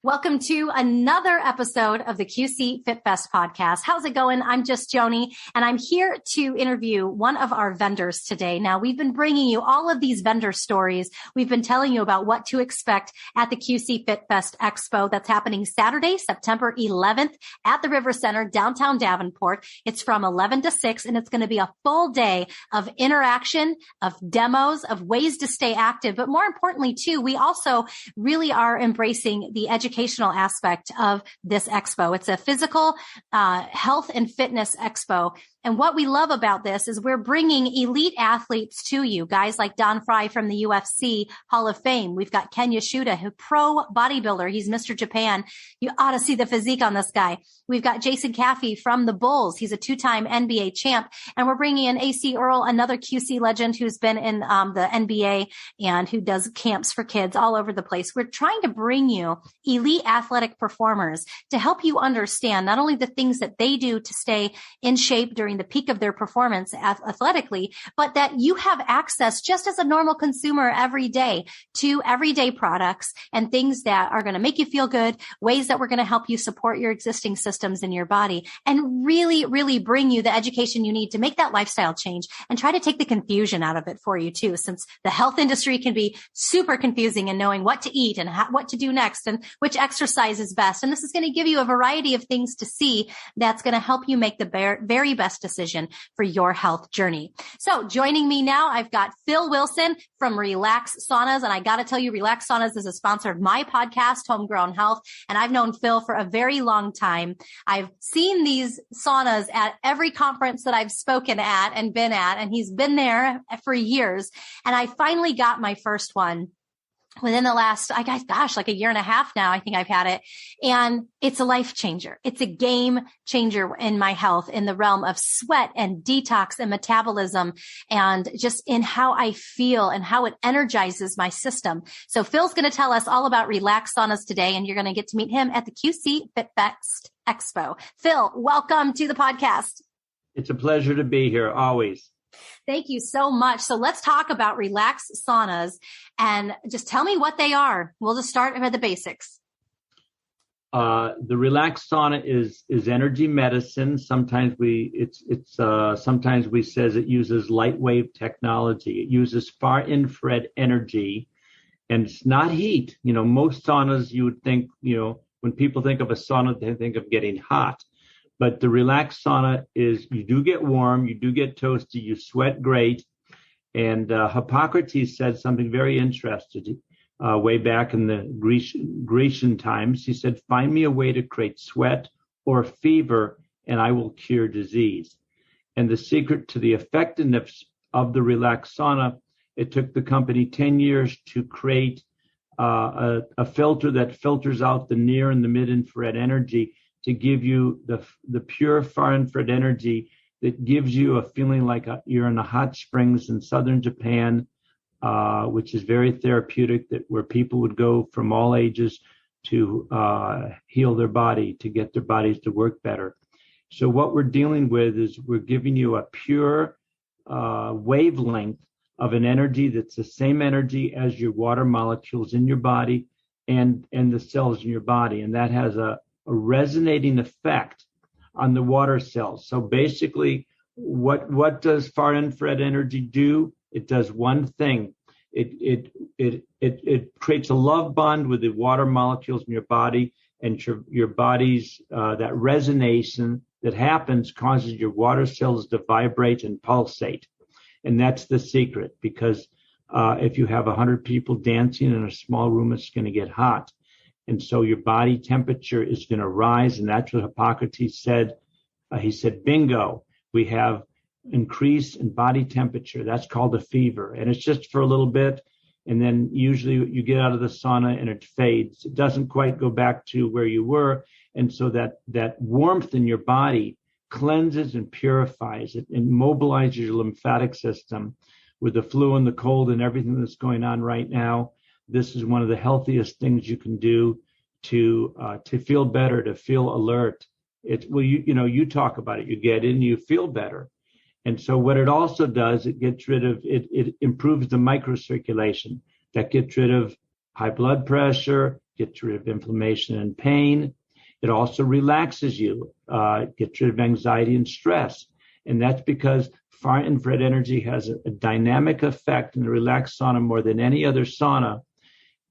Welcome to another episode of the QC Fit Fest podcast. How's it going? I'm just Joni, and I'm here to interview one of our vendors today. Now, we've been bringing you all of these vendor stories. We've been telling you about what to expect at the QC Fit Fest Expo that's happening Saturday, September 11th at the River Center, downtown Davenport. It's from 11 to 6, and it's going to be a full day of interaction, of demos, of ways to stay active. But more importantly, too, we also really are embracing the educational aspect of this expo. It's a physical health and fitness expo. And what we love about this is we're bringing elite athletes to you, guys like Don Fry from the UFC Hall of Fame. We've got Ken Yashuda, who pro bodybuilder. He's Mr. Japan. You ought to see the physique on this guy. We've got Jason Caffey from the Bulls. He's a two-time NBA champ. And we're bringing in AC Earl, another QC legend who's been in the NBA and who does camps for kids all over the place. We're trying to bring you elite athletic performers to help you understand not only the things that they do to stay in shape during the peak of their performance athletically, but that you have access just as a normal consumer every day to everyday products and things that are going to make you feel good, ways that we're going to help you support your existing systems in your body, and really, really bring you the education you need to make that lifestyle change and try to take the confusion out of it for you too, since the health industry can be super confusing in knowing what to eat and what to do next and which exercise is best. And this is going to give you a variety of things to see that's going to help you make the very best decision for your health journey. So joining me now, I've got Phil Wilson from Relax Saunas. And I got to tell you, Relax Saunas is a sponsor of my podcast, Homegrown Health. And I've known Phil for a very long time. I've seen these saunas at every conference that I've spoken at and been at, and he's been there for years. And I finally got my first one within the last, like a year and a half now, I think I've had it. And it's a life changer. It's a game changer in my health in the realm of sweat and detox and metabolism and just in how I feel and how it energizes my system. So Phil's going to tell us all about Relax Saunas today, and you're going to get to meet him at the QC Fit Fest Expo. Phil, welcome to the podcast. It's a pleasure to be here, always. Thank you so much. So let's talk about Relax Saunas and just tell me what they are. We'll just start with the basics. The Relax Sauna is energy medicine. Sometimes sometimes we says it uses light wave technology. It uses far infrared energy, and it's not heat. You know, most saunas you would think, when people think of a sauna, they think of getting hot. But the Relax Sauna is, you do get warm, you do get toasty, you sweat great. And Hippocrates said something very interesting way back in the Grecian times. He said, find me a way to create sweat or fever, and I will cure disease. And the secret to the effectiveness of the Relax Sauna, it took the company 10 years to create a filter that filters out the near and the mid-infrared energy to give you the pure far infrared energy that gives you a feeling like you're in the hot springs in southern Japan, which is very therapeutic, where people would go from all ages to heal their body, to get their bodies to work better. So what we're dealing with is we're giving you a pure wavelength of an energy that's the same energy as your water molecules in your body and the cells in your body. And that has a resonating effect on the water cells. So basically, what does far infrared energy do? It does one thing. It creates a love bond with the water molecules in your body, and your body's that resonance that happens causes your water cells to vibrate and pulsate. And that's the secret, because if you have 100 people dancing in a small room, it's going to get hot. And so your body temperature is going to rise. And that's what Hippocrates said. He said, bingo, we have increase in body temperature. That's called a fever. And it's just for a little bit. And then usually you get out of the sauna and it fades. It doesn't quite go back to where you were. And so that warmth in your body cleanses and purifies it and mobilizes your lymphatic system. With the flu and the cold and everything that's going on right now, this is one of the healthiest things you can do to feel better, to feel alert. You talk about it. You get in, you feel better. And so what it also does, it improves the microcirculation. That gets rid of high blood pressure. gets rid of inflammation and pain. It also relaxes you, gets rid of anxiety and stress. And that's because far infrared energy has a dynamic effect in the relaxed sauna more than any other sauna.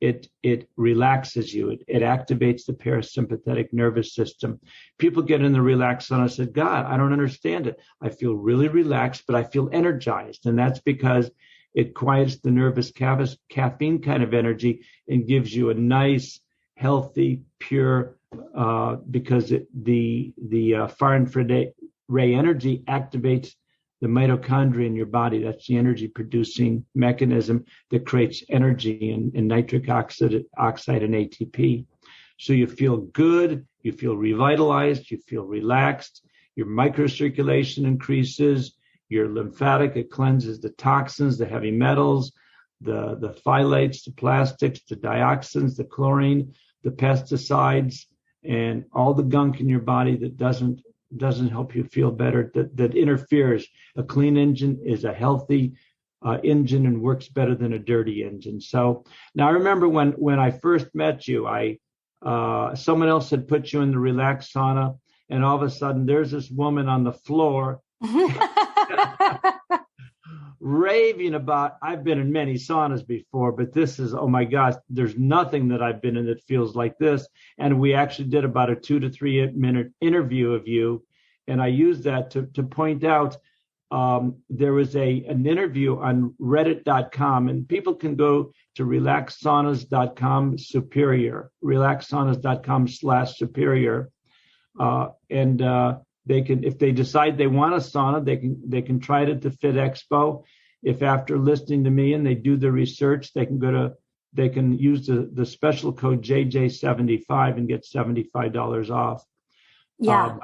It relaxes you. It activates the parasympathetic nervous system. People get in the relaxed sauna and say, God, I don't understand it. I feel really relaxed, but I feel energized. And that's because it quiets the nervous caffeine kind of energy and gives you a nice, healthy, pure, because the far infrared ray energy activates the mitochondria in your body. That's the energy producing mechanism that creates energy in nitric oxide and ATP. So you feel good, you feel revitalized, you feel relaxed, your microcirculation increases, your lymphatic, it cleanses the toxins, the heavy metals, the phthalates, the plastics, the dioxins, the chlorine, the pesticides, and all the gunk in your body that doesn't help you feel better, that interferes. A clean engine is a healthy engine and works better than a dirty engine. So now I remember when I first met you, someone else had put you in the relaxed sauna, and all of a sudden there's this woman on the floor raving about, I've been in many saunas before, but this is, oh my gosh, there's nothing that I've been in that feels like this. And we actually did about a 2 to 3 minute interview of you. And I used that to point out, there was an interview on reddit.com, and people can go to relaxsaunas.com superior, relaxsaunas.com/superior. And they can, if they decide they want a sauna, they can try it at the Fit Expo. If after listening to me and they do the research, they can use the special code JJ75 and get $75 off. Yeah.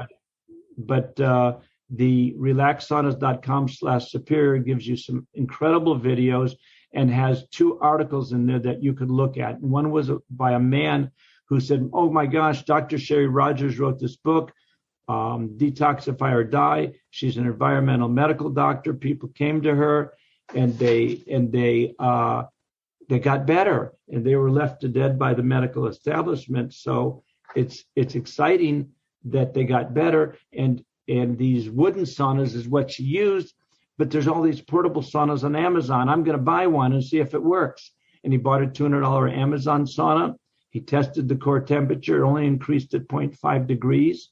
But the relaxsaunas.com/superior gives you some incredible videos and has 2 articles in there that you could look at. And one was by a man who said, oh my gosh, Dr. Sherry Rogers wrote this book, Detoxify or Die. She's an environmental medical doctor. People came to her and they got better, and they were left to dead by the medical establishment. So it's exciting that they got better, and these wooden saunas is what she used, but there's all these portable saunas on Amazon. I'm going to buy one and see if it works. And he bought a $200 Amazon sauna. He tested the core temperature. It only increased at 0.5 degrees,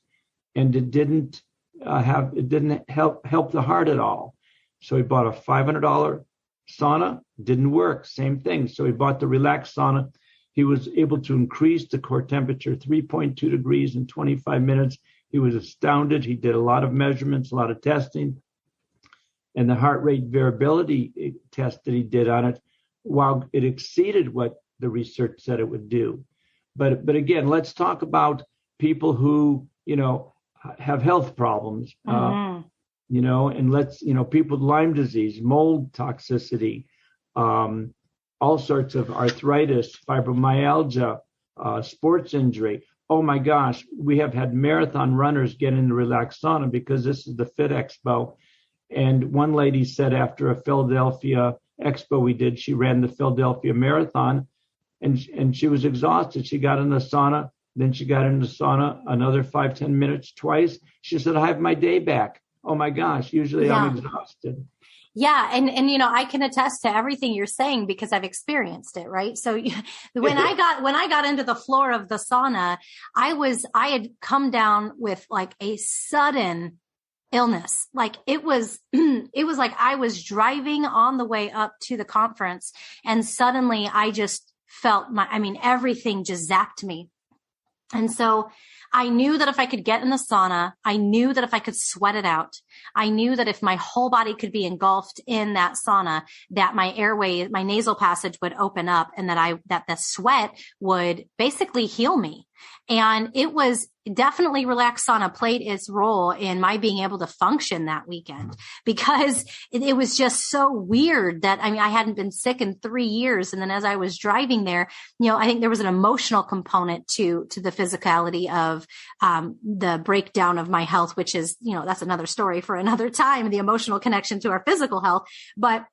and it didn't help the heart at all. So he bought a $500 sauna. Didn't work. Same thing. So he bought the Relax sauna. He was able to increase the core temperature 3.2 degrees in 25 minutes. He was astounded. He did a lot of measurements, a lot of testing, and the heart rate variability test that he did on it, while it exceeded what the research said it would do. But again, let's talk about people who, have health problems, and people with Lyme disease, mold toxicity, all sorts of arthritis, fibromyalgia, sports injury. Oh my gosh, we have had marathon runners get in the Relax sauna because this is the Fit Expo. And one lady said after a Philadelphia expo we did, she ran the Philadelphia Marathon, and she was exhausted. She got in the sauna, then she got in the sauna another 5-10 minutes twice. She said, I have my day back. Oh my gosh, usually I'm exhausted. Yeah. And, I can attest to everything you're saying because I've experienced it. Right. So when I got into the floor of the sauna, I had come down with like a sudden illness. Like it was like I was driving on the way up to the conference, and suddenly I just felt everything just zapped me. And so I knew that if I could get in the sauna, I knew that if I could sweat it out, I knew that if my whole body could be engulfed in that sauna, that my airway, my nasal passage would open up, and that the sweat would basically heal me. And it was definitely Relax Sauna played its role in my being able to function that weekend, because it was just so weird that, I hadn't been sick in 3 years. And then as I was driving there, I think there was an emotional component to the physicality of the breakdown of my health, which is, that's another story for another time, the emotional connection to our physical health. But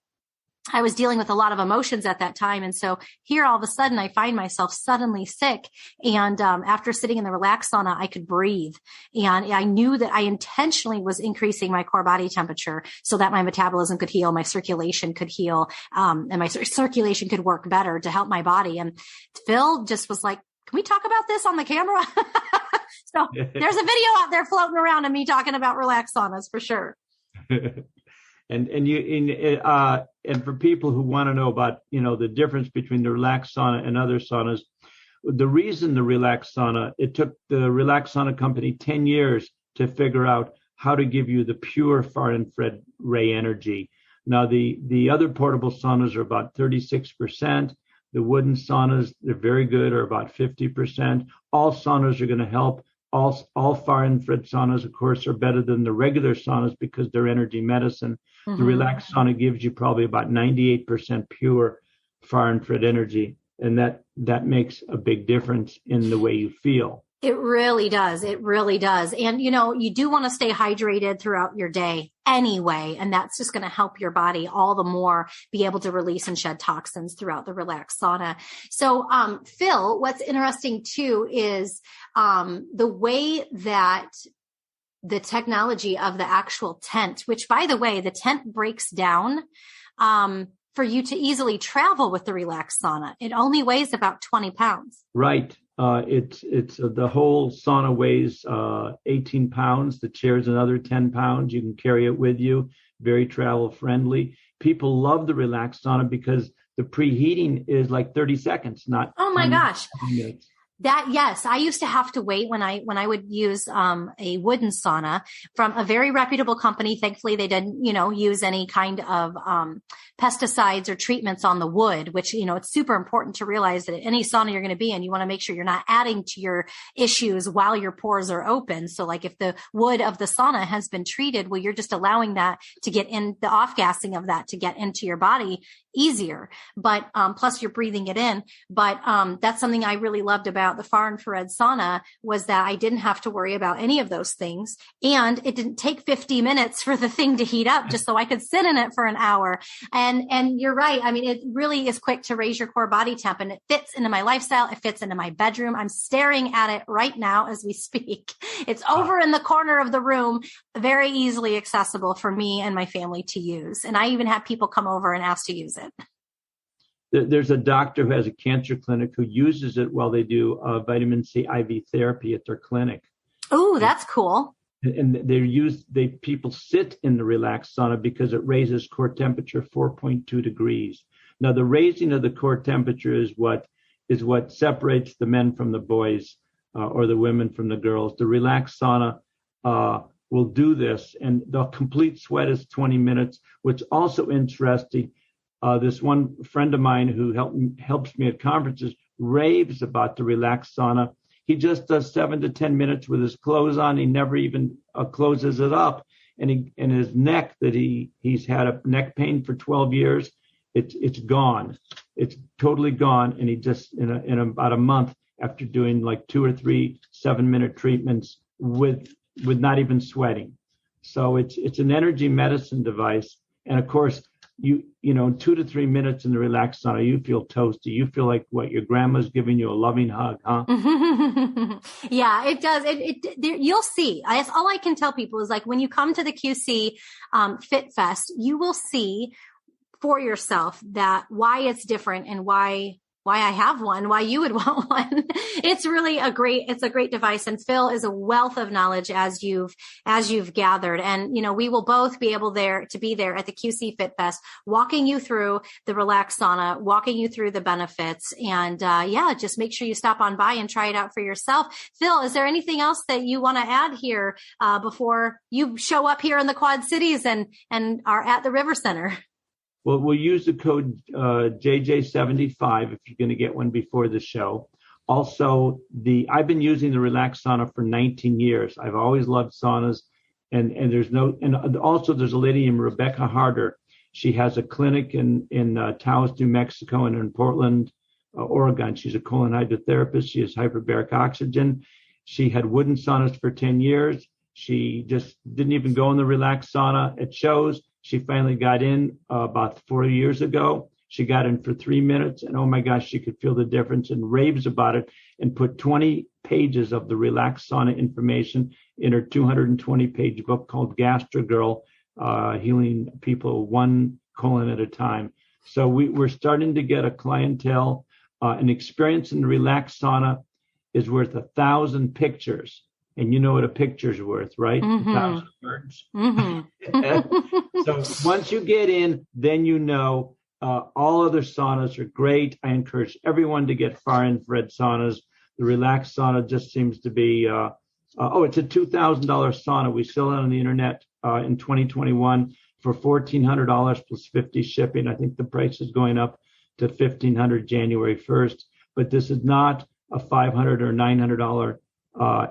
I was dealing with a lot of emotions at that time. And so here, all of a sudden, I find myself suddenly sick. And after sitting in the relax sauna, I could breathe. And I knew that I intentionally was increasing my core body temperature so that my metabolism could heal, my circulation could heal, and my circulation could work better to help my body. And Phil just was like, can we talk about this on the camera? So there's a video out there floating around of me talking about relax saunas for sure. And for people who want to know about, the difference between the relax sauna and other saunas, the reason the relax sauna, it took the relax sauna company 10 years to figure out how to give you the pure far infrared ray energy. Now, the other portable saunas are about 36%. The wooden saunas, they're very good, are about 50%. All saunas are going to help. All far infrared saunas, of course, are better than the regular saunas because they're energy medicine. Mm-hmm. The relax sauna gives you probably about 98% pure far infrared energy, and that makes a big difference in the way you feel. It really does. It really does. And, you do want to stay hydrated throughout your day anyway, and that's just going to help your body all the more be able to release and shed toxins throughout the relaxed sauna. So, Phil, what's interesting too is the way that the technology of the actual tent, which, by the way, the tent breaks down for you to easily travel with the relaxed sauna. It only weighs about 20 pounds. Right. It's the whole sauna weighs 18 pounds. The chair's another 10 pounds. You can carry it with you. Very travel friendly. People love the relaxed sauna because the preheating is like 30 seconds, not. Oh my gosh. Minutes. Yes, I used to have to wait when I would use a wooden sauna from a very reputable company. Thankfully, they didn't, use any kind of pesticides or treatments on the wood, which, it's super important to realize that any sauna you're going to be in, you want to make sure you're not adding to your issues while your pores are open. So like if the wood of the sauna has been treated, well, you're just allowing that to get in, the off-gassing of that to get into your body easier. But plus you're breathing it in. But that's something I really loved about the far infrared sauna was that I didn't have to worry about any of those things. And it didn't take 50 minutes for the thing to heat up just so I could sit in it for an hour. And you're right. I mean, it really is quick to raise your core body temp, and it fits into my lifestyle. It fits into my bedroom. I'm staring at it right now as we speak. It's over in the corner of the room, very easily accessible for me and my family to use. And I even have people come over and ask to use it. There's a doctor who has a cancer clinic who uses it while they do vitamin C IV therapy at their clinic. Oh, that's cool. And people sit in the relaxed sauna because it raises core temperature 4.2 degrees. Now, the raising of the core temperature is what separates the men from the boys or the women from the girls. The relaxed sauna will do this, and the complete sweat is 20 minutes. What's also interesting, this one friend of mine who helps me at conferences raves about the relaxed sauna. He just does 7 to 10 minutes with his clothes on. He never even closes it up. And his neck that he's had a neck pain for 12 years, it's gone. It's totally gone. And he just in about a month after doing like 2 or 3 7-minute treatments with not even sweating. So it's an energy medicine device. And of course, you know, 2 to 3 minutes in the relaxed sauna, you feel toasty. You feel like what your grandma's giving you a loving hug, huh? Yeah, it does. You'll see. That's all I can tell people is like when you come to the QC Fit Fest, you will see for yourself that why it's different and why I have one, why you would want one. It's really a great device. And Phil is a wealth of knowledge as you've gathered. And, you know, we will both be able to be there at the QC Fit Fest, walking you through the Relax Sauna, walking you through the benefits. And, just make sure you stop on by and try it out for yourself. Phil, is there anything else that you want to add here, before you show up here in the Quad Cities and are at the River Center? Well, we'll use the code JJ75 if you're going to get one before the show. Also, I've been using the Relax Sauna for 19 years. I've always loved saunas, and also there's a lady named Rebecca Harder. She has a clinic in Taos, New Mexico, and in Portland, Oregon. She's a colon hydrotherapist. She has hyperbaric oxygen. She had wooden saunas for 10 years. She just didn't even go in the Relax Sauna. It shows. She finally got in about 4 years ago. She got in for 3 minutes, and oh my gosh, she could feel the difference and raves about it, and put 20 pages of the Relax Sauna information in her 220-page book called Gastro Girl, healing people one colon at a time. So we're starting to get a clientele. An experience in the Relax Sauna is worth 1,000 pictures. And you know what a picture's worth, right? Mm-hmm. 1,000 words. Mm-hmm. So once you get in, then you know. All other saunas are great. I encourage everyone to get far infrared saunas. The Relax Sauna just seems to be, it's a $2,000 sauna. We sell it on the internet in 2021 for $1,400 plus 50 shipping. I think the price is going up to $1,500 January 1st. But this is not a $500 or $900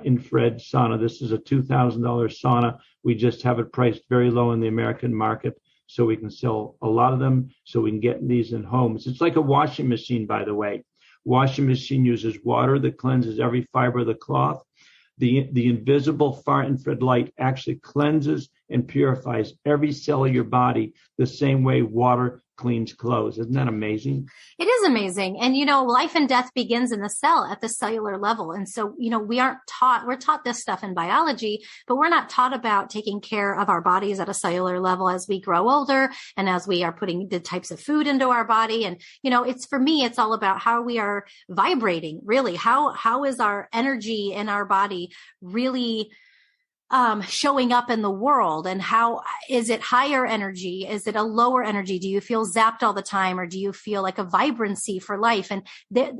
infrared sauna. This is a $2,000 sauna. We just have it priced very low in the American market, so we can sell a lot of them, so we can get these in homes. It's like a washing machine, by the way. Washing machine uses water that cleanses every fiber of the cloth. The invisible far infrared light actually cleanses and purifies every cell of your body the same way water cleans clothes. Isn't that amazing? It is amazing. And, life and death begins in the cell at the cellular level. And so, we're taught this stuff in biology, but we're not taught about taking care of our bodies at a cellular level as we grow older and as we are putting the types of food into our body. And, for me, it's all about how we are vibrating, really. How is our energy in our body really showing up in the world, and how is it higher energy? Is it a lower energy? Do you feel zapped all the time, or do you feel like a vibrancy for life? And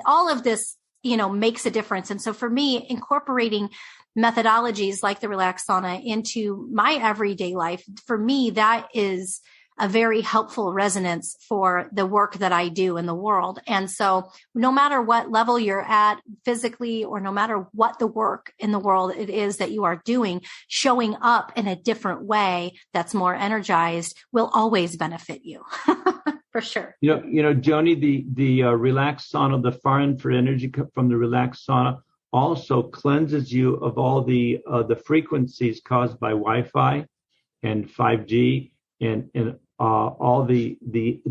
all of this, makes a difference. And so for me, incorporating methodologies like the Relax Sauna into my everyday life, for me, that is a very helpful resonance for the work that I do in the world. And so no matter what level you're at physically, or no matter what the work in the world it is that you are doing, showing up in a different way that's more energized will always benefit you. For sure. Joni, the Relax Sauna, the far infrared energy from the Relax Sauna also cleanses you of all the frequencies caused by Wi-Fi and 5G and all the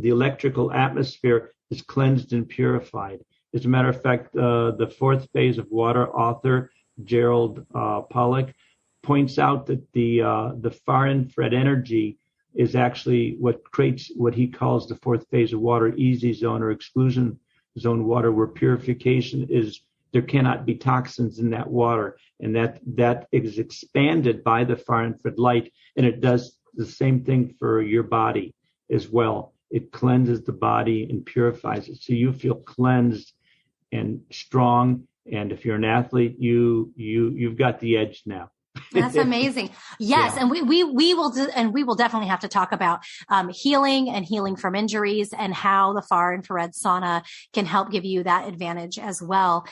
electrical atmosphere is cleansed and purified. As a matter of fact, the fourth phase of water author Gerald Pollack points out that the far infrared energy is actually what creates what he calls the fourth phase of water, easy zone or exclusion zone water, where purification is, there cannot be toxins in that water, and that is expanded by the far infrared light, and it does the same thing for your body as well. It cleanses the body and purifies it, so you feel cleansed and strong. And if you're an athlete, you've got the edge now. That's amazing. Yes. Yeah. And we will definitely have to talk about healing and healing from injuries, and how the far infrared sauna can help give you that advantage as well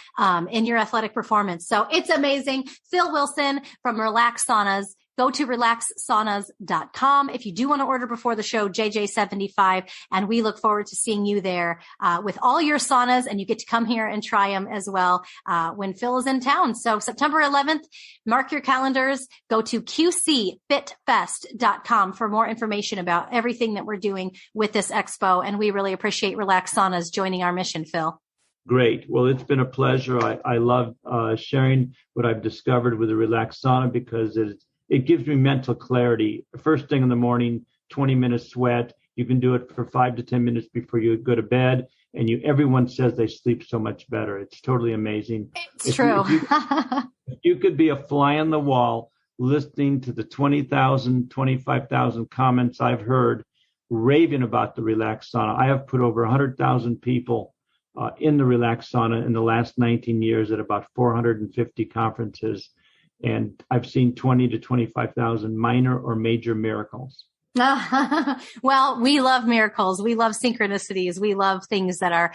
in your athletic performance. So it's amazing. Phil Wilson from Relax Saunas. Go to relaxsaunas.com. If you do want to order before the show, JJ75, and we look forward to seeing you there with all your saunas, and you get to come here and try them as well when Phil is in town. So September 11th, mark your calendars. Go to qcfitfest.com for more information about everything that we're doing with this expo. And we really appreciate Relax Saunas joining our mission, Phil. Great. Well, it's been a pleasure. I love sharing what I've discovered with the Relax Sauna, because it gives me mental clarity. First thing in the morning, 20 minutes sweat. You can do it for 5 to 10 minutes before you go to bed. And everyone says they sleep so much better. It's totally amazing. It's true. If you could be a fly on the wall listening to the 20,000, 25,000 comments I've heard raving about the Relax Sauna. I have put over 100,000 people in the Relax Sauna in the last 19 years at about 450 conferences. And I've seen 20 to 25,000 minor or major miracles. Well, we love miracles. We love synchronicities. We love things that are,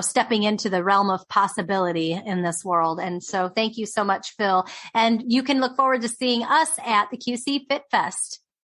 stepping into the realm of possibility in this world. And so thank you so much, Phil. And you can look forward to seeing us at the QC Fit Fest.